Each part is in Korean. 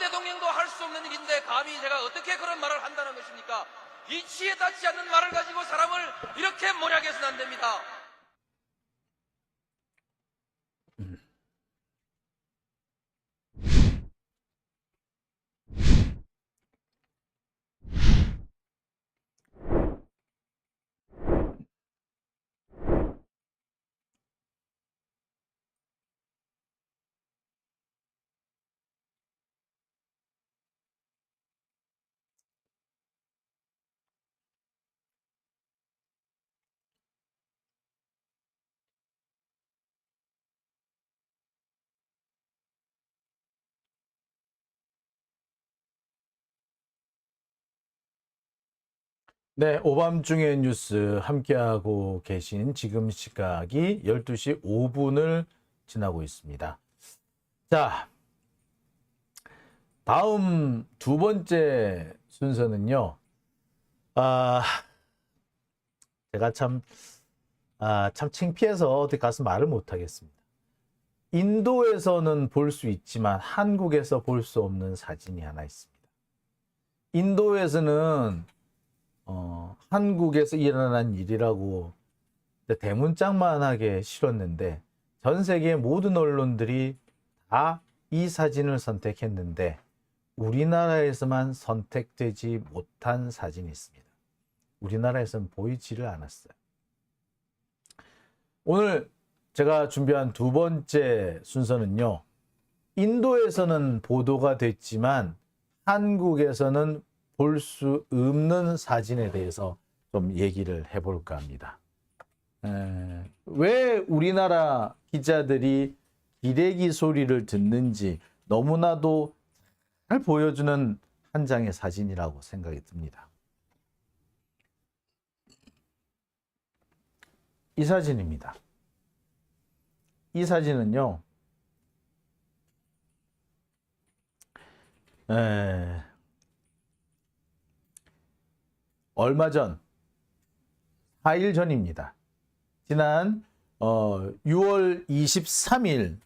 대통령도 할 수 없는 일인데 감히 제가 어떻게 그런 말을 한다는 것입니까? 이치에 닿지 않는 말을 가지고 사람을 이렇게 몰약해서는 안 됩니다. 네, 오밤중의 뉴스 함께하고 계신 지금 시각이 12시 5분을 지나고 있습니다. 자, 다음 두 번째 순서는요. 제가 참 창피해서 어디 가서 말을 못 하겠습니다. 인도에서는 볼 수 있지만 한국에서 볼 수 없는 사진이 하나 있습니다. 인도에서는 한국에서 일어난 일이라고 대문짝만하게 실었는데 전 세계 모든 언론들이 다 이 사진을 선택했는데 우리나라에서만 선택되지 못한 사진이 있습니다. 우리나라에서는 보이지를 않았어요. 오늘 제가 준비한 두 번째 순서는요. 인도에서는 보도가 됐지만 한국에서는 볼 수 없는 사진에 대해서 좀 얘기를 해볼까 합니다. 왜 우리나라 기자들이 기레기 소리를 듣는지 너무나도 잘 보여주는 한 장의 사진이라고 생각이 듭니다. 이 사진입니다. 이 사진은요. 얼마 전 4일 전입니다. 지난 6월 23일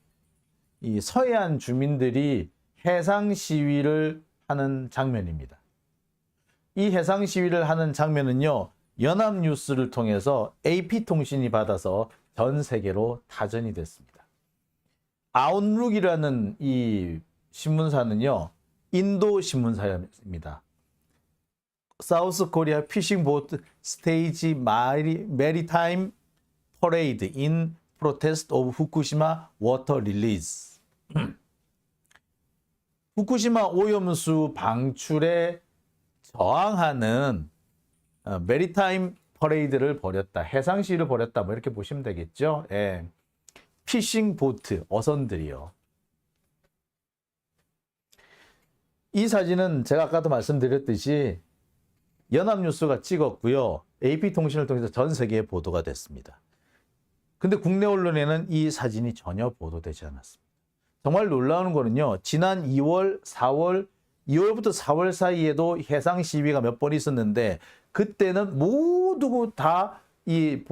이 서해안 주민들이 해상 시위를 하는 장면입니다. 이 해상 시위를 하는 장면은요. 연합뉴스를 통해서 AP통신이 받아서 전 세계로 타전이 됐습니다. 아웃룩이라는 이 신문사는요. 인도 신문사입니다. 사우스 코리아 피싱 보트 스테이지 메리타임 퍼레이드 인 프로테스트 오브 후쿠시마 워터 릴리즈. 후쿠시마 오염수 방출에 저항하는 메리타임 퍼레이드를 벌였다. 해상 시위를 벌였다. 뭐 이렇게 보시면 되겠죠. 예. 피싱 보트 어선들이요. 이 사진은 제가 아까도 말씀드렸듯이 연합뉴스가 찍었고요. AP통신을 통해서 전 세계에 보도가 됐습니다. 근데 국내 언론에는 이 사진이 전혀 보도되지 않았습니다. 정말 놀라운 거는요. 지난 2월부터 4월 사이에도 해상 시위가 몇 번 있었는데 그때는 모두 다 이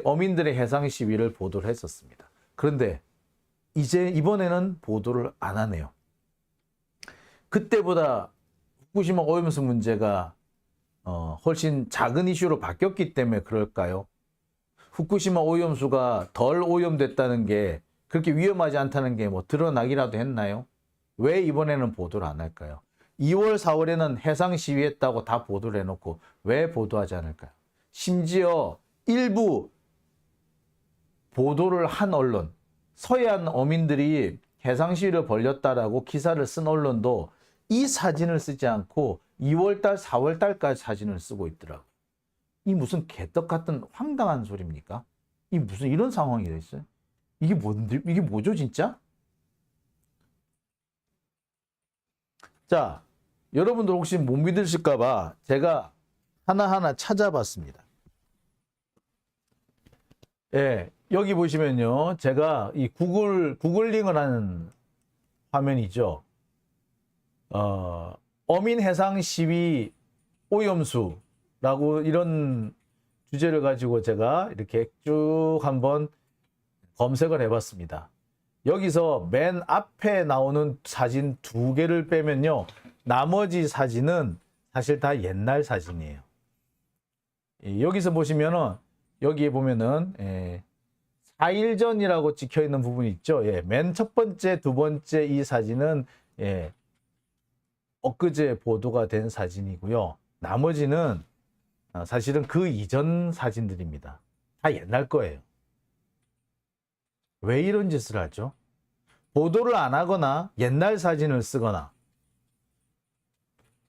어민들의 해상 시위를 보도를 했었습니다. 그런데 이번에는 보도를 안 하네요. 그때보다 후쿠시마 오염수 문제가 훨씬 작은 이슈로 바뀌었기 때문에 그럴까요? 후쿠시마 오염수가 덜 오염됐다는 게 그렇게 위험하지 않다는 게 뭐 드러나기라도 했나요? 왜 이번에는 보도를 안 할까요? 2월, 4월에는 해상 시위했다고 다 보도를 해놓고 왜 보도하지 않을까요? 심지어 일부 보도를 한 언론, 서해안 어민들이 해상 시위를 벌였다라고 기사를 쓴 언론도 이 사진을 쓰지 않고 2월달, 4월달까지 사진을 쓰고 있더라고요. 이 무슨 개떡 같은 황당한 소리입니까? 이 무슨 이런 상황이 돼 있어요? 이게 뭐죠, 진짜? 자, 여러분들 혹시 못 믿으실까봐 제가 하나하나 찾아봤습니다. 예, 여기 보시면요. 제가 이 구글링을 하는 화면이죠. 어민 해상 시위 오염수라고 이런 주제를 가지고 제가 이렇게 쭉 한번 검색을 해봤습니다. 여기서 맨 앞에 나오는 사진 2개를 빼면요. 나머지 사진은 사실 다 옛날 사진이에요. 여기서 보시면은 여기에 보면은 4일 전이라고 찍혀 있는 부분이 있죠. 맨 첫 번째, 두 번째 이 사진은 엊그제 보도가 된 사진이고요. 나머지는 사실은 그 이전 사진들입니다. 다 옛날 거예요. 왜 이런 짓을 하죠? 보도를 안 하거나 옛날 사진을 쓰거나,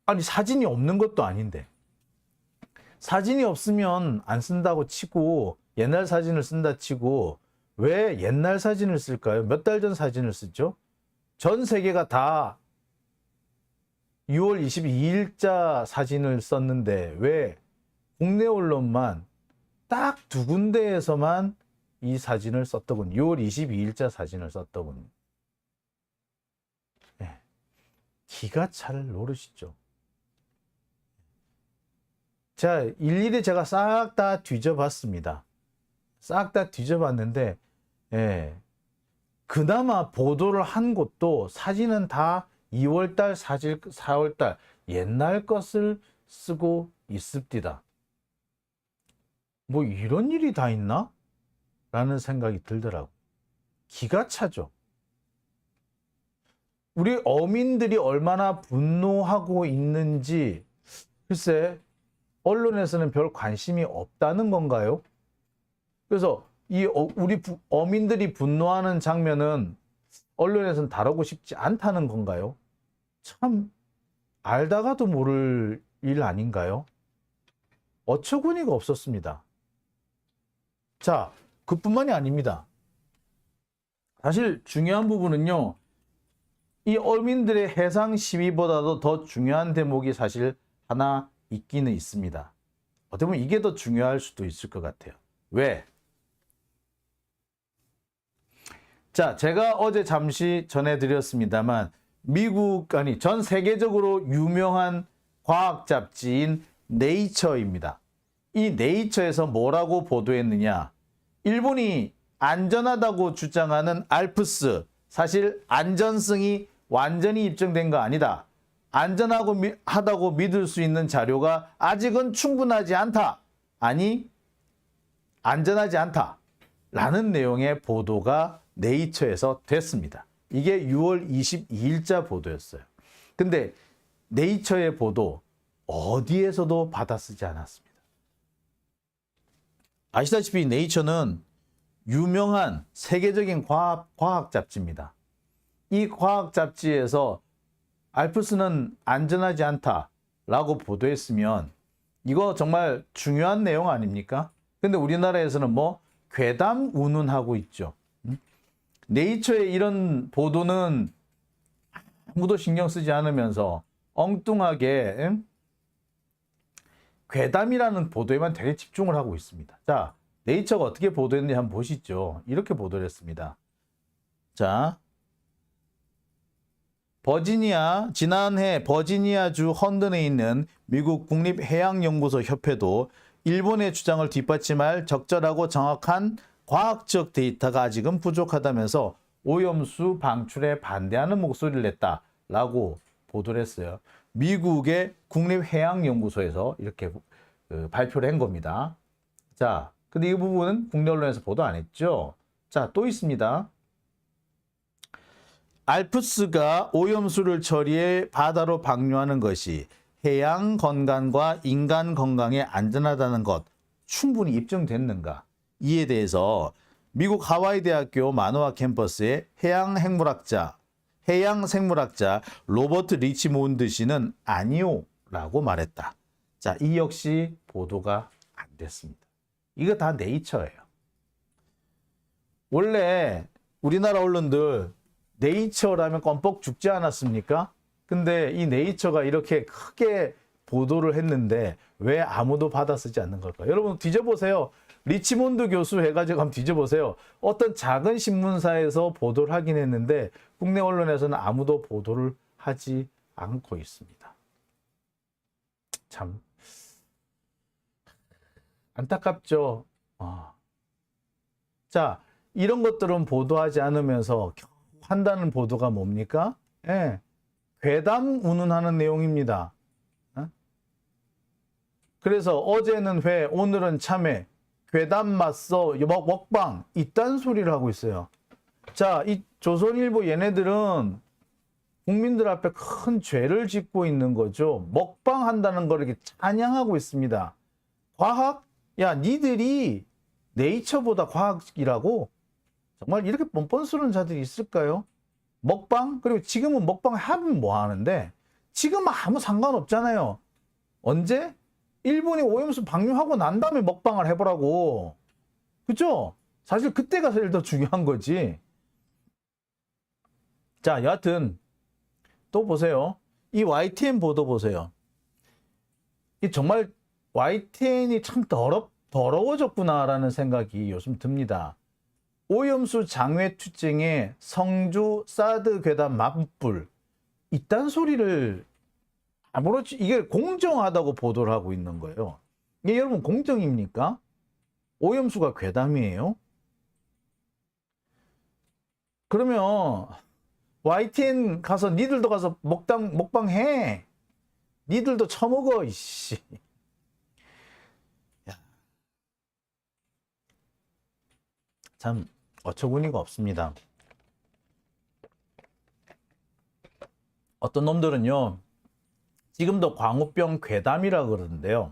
아니 사진이 없는 것도 아닌데, 사진이 없으면 안 쓴다고 치고 옛날 사진을 쓴다 치고 왜 옛날 사진을 쓸까요? 몇 달 전 사진을 쓰죠? 전 세계가 다 6월 22일자 사진을 썼는데 왜 국내 언론만 딱 2군데에서만 이 사진을 썼더군. 6월 22일자 사진을 썼더군. 기가 찰 노릇이죠. 자, 일일이 제가 싹 다 뒤져봤습니다. 싹 다 뒤져봤는데, 그나마 보도를 한 곳도 사진은 다 2월달, 4월달 옛날 것을 쓰고 있습니다. 뭐 이런 일이 다 있나? 라는 생각이 들더라고. 기가 차죠. 우리 어민들이 얼마나 분노하고 있는지 글쎄 언론에서는 별 관심이 없다는 건가요? 그래서 우리 어민들이 분노하는 장면은 언론에서는 다루고 싶지 않다는 건가요? 참 알다가도 모를 일 아닌가요? 어처구니가 없었습니다. 자, 그뿐만이 아닙니다. 사실 중요한 부분은요. 이 어민들의 해상 시위보다도 더 중요한 대목이 사실 하나 있기는 있습니다. 어떻게 보면 이게 더 중요할 수도 있을 것 같아요. 왜? 자, 제가 어제 잠시 전해드렸습니다만 전 세계적으로 유명한 과학 잡지인 네이처입니다. 이 네이처에서 뭐라고 보도했느냐? 일본이 안전하다고 주장하는 알프스, 사실 안전성이 완전히 입증된 거 아니다. 안전하다고 믿을 수 있는 자료가 아직은 충분하지 않다. 아니, 안전하지 않다. 라는 내용의 보도가 네이처에서 됐습니다. 이게 6월 22일자 보도였어요. 근데 네이처의 보도 어디에서도 받아쓰지 않았습니다. 아시다시피 네이처는 유명한 세계적인 과학 잡지입니다. 이 과학 잡지에서 알프스는 안전하지 않다라고 보도했으면 이거 정말 중요한 내용 아닙니까? 근데 우리나라에서는 뭐 괴담 운운하고 있죠. 네이처의 이런 보도는 아무도 신경 쓰지 않으면서 엉뚱하게 괴담이라는 보도에만 되게 집중을 하고 있습니다. 자, 네이처가 어떻게 보도했는지 한번 보시죠. 이렇게 보도를 했습니다. 자, 지난해 버지니아주 헌든에 있는 미국 국립해양연구소 협회도 일본의 주장을 뒷받침할 적절하고 정확한 과학적 데이터가 아직은 부족하다면서 오염수 방출에 반대하는 목소리를 냈다라고 보도를 했어요. 미국의 국립해양연구소에서 이렇게 발표를 한 겁니다. 자, 근데 이 부분은 국내 언론에서 보도 안 했죠. 자, 또 있습니다. 알프스가 오염수를 처리해 바다로 방류하는 것이 해양 건강과 인간 건강에 안전하다는 것 충분히 입증됐는가? 이에 대해서 미국 하와이 대학교 마노아 캠퍼스의 해양 생물학자 로버트 리치몬드 씨는 아니요라고 말했다. 자, 이 역시 보도가 안 됐습니다. 이거 다 네이처예요. 원래 우리나라 언론들 네이처라면 껌뻑 죽지 않았습니까? 근데 이 네이처가 이렇게 크게 보도를 했는데 왜 아무도 받아쓰지 않는 걸까요? 여러분 뒤져보세요. 리치몬드 교수 해가지고 한번 뒤져보세요. 어떤 작은 신문사에서 보도를 하긴 했는데 국내 언론에서는 아무도 보도를 하지 않고 있습니다. 참 안타깝죠. 자, 이런 것들은 보도하지 않으면서 한다는 보도가 뭡니까? 예, 괴담 운운하는 내용입니다. 그래서 어제는 회, 오늘은 참외, 괴담 맞서 먹방 이딴 소리를 하고 있어요. 자, 이 조선일보 얘네들은 국민들 앞에 큰 죄를 짓고 있는 거죠. 먹방 한다는 걸 이렇게 찬양하고 있습니다. 과학? 야, 니들이 네이처보다 과학이라고? 정말 이렇게 뻔뻔스러운 자들이 있을까요? 먹방? 그리고 지금은 먹방 하면 뭐 하는데 지금은 아무 상관없잖아요. 언제? 일본이 오염수 방류하고 난 다음에 먹방을 해보라고. 그죠? 사실 그때가 제일 더 중요한 거지. 자, 여하튼 또 보세요. 이 YTN 보도 보세요. 이 정말 YTN이 참 더러워졌구나라는 생각이 요즘 듭니다. 오염수 장외 투쟁에 성주 사드 괴담 맞불 이딴 소리를 아무렇지 이게 공정하다고 보도를 하고 있는 거예요. 이게 여러분 공정입니까? 오염수가 괴담이에요? 그러면 YTN 가서 니들도 가서 먹방 해. 니들도 처먹어 이씨. 참 어처구니가 없습니다. 어떤 놈들은요. 지금도 광우병 괴담이라 그러는데요.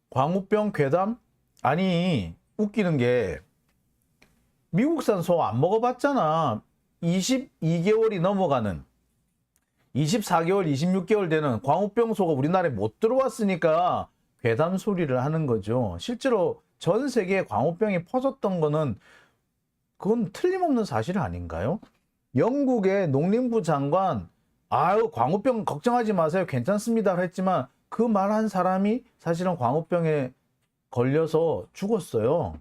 광우병 괴담? 아니 웃기는 게 미국산 소 안 먹어봤잖아. 22개월이 넘어가는 24개월, 26개월 되는 광우병 소가 우리나라에 못 들어왔으니까 괴담 소리를 하는 거죠. 실제로 전 세계에 광우병이 퍼졌던 거는 그건 틀림없는 사실 아닌가요? 영국의 농림부 장관 아유 광우병 걱정하지 마세요 괜찮습니다 했지만 그 말한 사람이 사실은 광우병에 걸려서 죽었어요.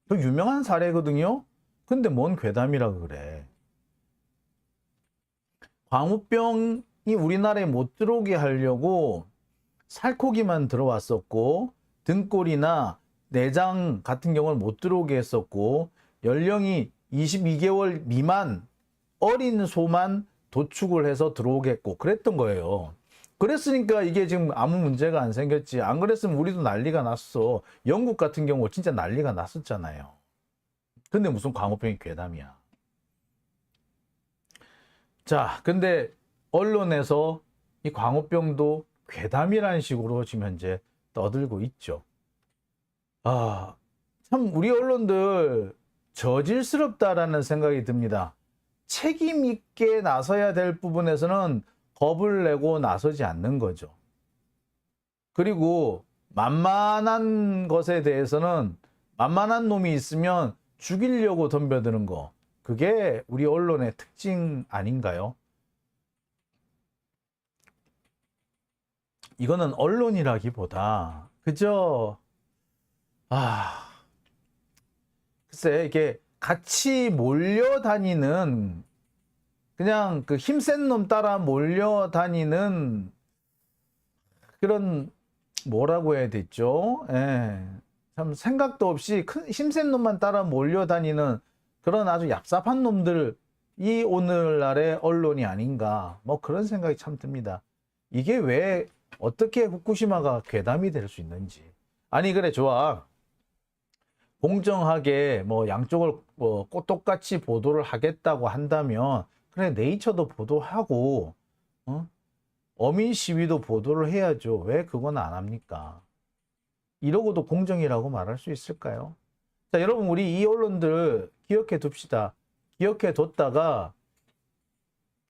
그 유명한 사례거든요. 근데 뭔 괴담이라 그래. 광우병이 우리나라에 못 들어오게 하려고 살코기만 들어왔었고 등골이나 내장 같은 경우는 못 들어오게 했었고 연령이 22개월 미만 어린 소만 도축을 해서 들어오게 했고 그랬던 거예요. 그랬으니까 이게 지금 아무 문제가 안 생겼지. 안 그랬으면 우리도 난리가 났어. 영국 같은 경우 진짜 난리가 났었잖아요. 근데 무슨 광우병이 괴담이야. 자, 근데 언론에서 이 광우병도 괴담이라는 식으로 지금 현재 떠들고 있죠. 아, 참 우리 언론들 저질스럽다라는 생각이 듭니다. 책임 있게 나서야 될 부분에서는 겁을 내고 나서지 않는 거죠. 그리고 만만한 것에 대해서는 만만한 놈이 있으면 죽이려고 덤벼드는 거. 그게 우리 언론의 특징 아닌가요? 이거는 언론이라기보다 그저 글쎄 이게 같이 몰려다니는 그냥 그 힘센 놈 따라 몰려다니는 그런 뭐라고 해야 되죠? 예. 참 생각도 없이 큰 힘센 놈만 따라 몰려다니는 그런 아주 얍삽한 놈들이 오늘날의 언론이 아닌가 뭐 그런 생각이 참 듭니다. 이게 왜 어떻게 후쿠시마가 괴담이 될 수 있는지. 아니 그래 좋아. 공정하게 뭐 양쪽을 뭐 똑같이 보도를 하겠다고 한다면 그래 네이처도 보도하고 어민 시위도 보도를 해야죠. 왜 그건 안 합니까? 이러고도 공정이라고 말할 수 있을까요? 자 여러분 우리 이 언론들 기억해 둡시다. 기억해 뒀다가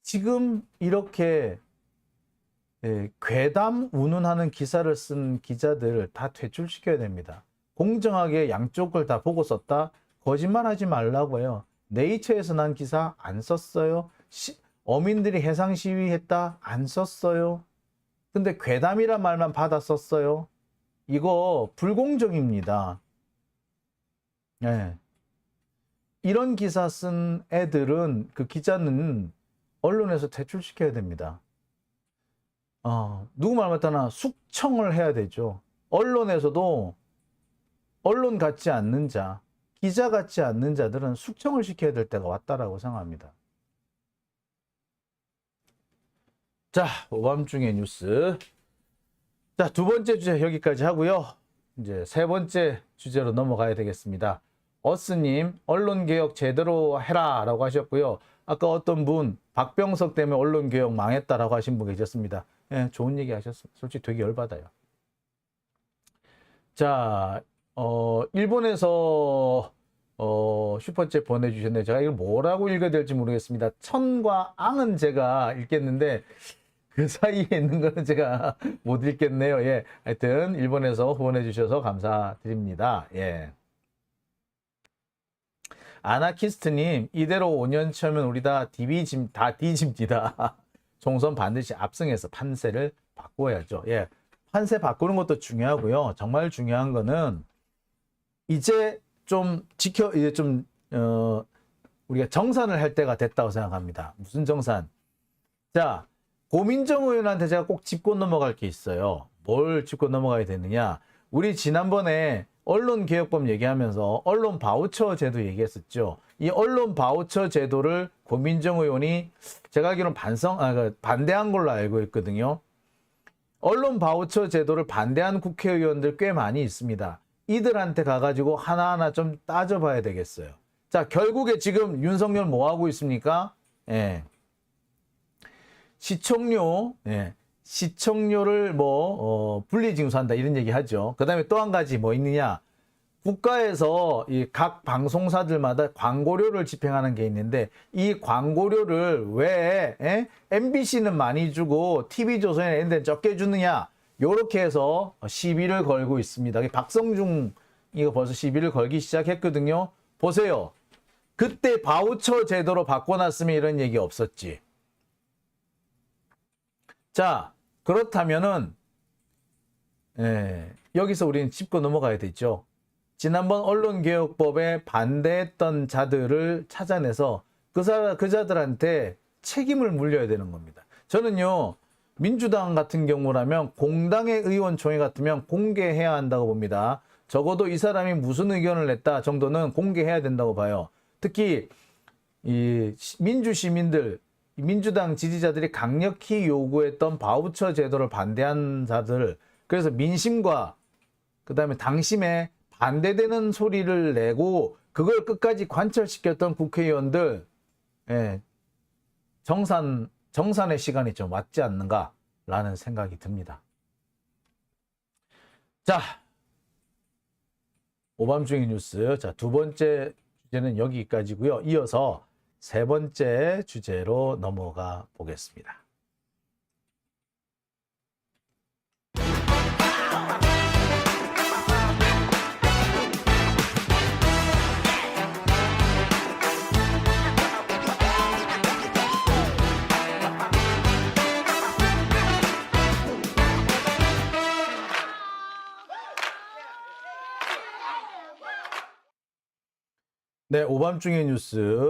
지금 이렇게 괴담 운운하는 기사를 쓴 기자들 다 퇴출시켜야 됩니다. 공정하게 양쪽을 다 보고 썼다? 거짓말하지 말라고 해요. 네이처에서 난 기사 안 썼어요. 어민들이 해상 시위했다? 안 썼어요. 근데 괴담이란 말만 받아 썼어요. 이거 불공정입니다. 네. 이런 기사 쓴 애들은 그 기자는 언론에서 퇴출시켜야 됩니다. 누구 말 맞다나 숙청을 해야 되죠. 언론에서도 언론 같지 않는 자, 기자 같지 않는 자들은 숙청을 시켜야 될 때가 왔다라고 생각합니다. 자, 오밤중의 뉴스. 자, 두 번째 주제 여기까지 하고요. 이제 세 번째 주제로 넘어가야 되겠습니다. 어스님, 언론개혁 제대로 해라 라고 하셨고요. 아까 어떤 분, 박병석 때문에 언론개혁 망했다라고 하신 분 계셨습니다. 예, 좋은 얘기 하셨습니다. 솔직히 되게 열받아요. 자, 일본에서 슈퍼챗 보내주셨는데 제가 이걸 뭐라고 읽어야 될지 모르겠습니다. 천과 앙은 제가 읽겠는데 그 사이에 있는 거는 제가 못 읽겠네요. 예, 하여튼 일본에서 후원해 주셔서 감사드립니다. 예. 아나키스트님, 이대로 5년 치면 우리 다 뒤집니다. 총선 반드시 압승해서 판세를 바꿔야죠. 예, 판세 바꾸는 것도 중요하고요. 정말 중요한 거는 이제 우리가 정산을 할 때가 됐다고 생각합니다. 무슨 정산? 자, 고민정 의원한테 제가 꼭 짚고 넘어갈 게 있어요. 뭘 짚고 넘어가야 되느냐? 우리 지난번에 언론개혁법 얘기하면서 언론 바우처 제도 얘기했었죠. 이 언론 바우처 제도를 고민정 의원이 제가 알기로는 반대한 걸로 알고 있거든요. 언론 바우처 제도를 반대한 국회의원들 꽤 많이 있습니다. 이들한테 가가지고 하나하나 좀 따져봐야 되겠어요. 자, 결국에 지금 윤석열 뭐 하고 있습니까? 예. 시청료를 분리징수한다 이런 얘기 하죠. 그 다음에 또 한 가지 뭐 있느냐? 국가에서 이 각 방송사들마다 광고료를 집행하는 게 있는데 이 광고료를 왜 MBC는 많이 주고 TV조선이나 이런 데는 적게 주느냐? 요렇게 해서 시비를 걸고 있습니다. 박성중 이거 벌써 시비를 걸기 시작했거든요. 보세요. 그때 바우처 제도로 바꿔놨으면 이런 얘기 없었지. 자, 그렇다면은 여기서 우리는 짚고 넘어가야 되죠. 지난번 언론개혁법에 반대했던 자들을 찾아내서 그 자들한테 책임을 물려야 되는 겁니다. 저는요, 민주당 같은 경우라면 공당의 의원총회 같으면 공개해야 한다고 봅니다. 적어도 이 사람이 무슨 의견을 냈다 정도는 공개해야 된다고 봐요. 특히 이 민주시민들, 민주당 지지자들이 강력히 요구했던 바우처 제도를 반대한 자들, 그래서 민심과 그 다음에 당심에 반대되는 소리를 내고 그걸 끝까지 관철시켰던 국회의원들, 정산의 시간이 좀 왔지 않는가라는 생각이 듭니다. 자, 오밤중의 뉴스. 자, 두 번째 주제는 여기까지고요. 이어서 세 번째 주제로 넘어가 보겠습니다. 네, 오밤중의 뉴스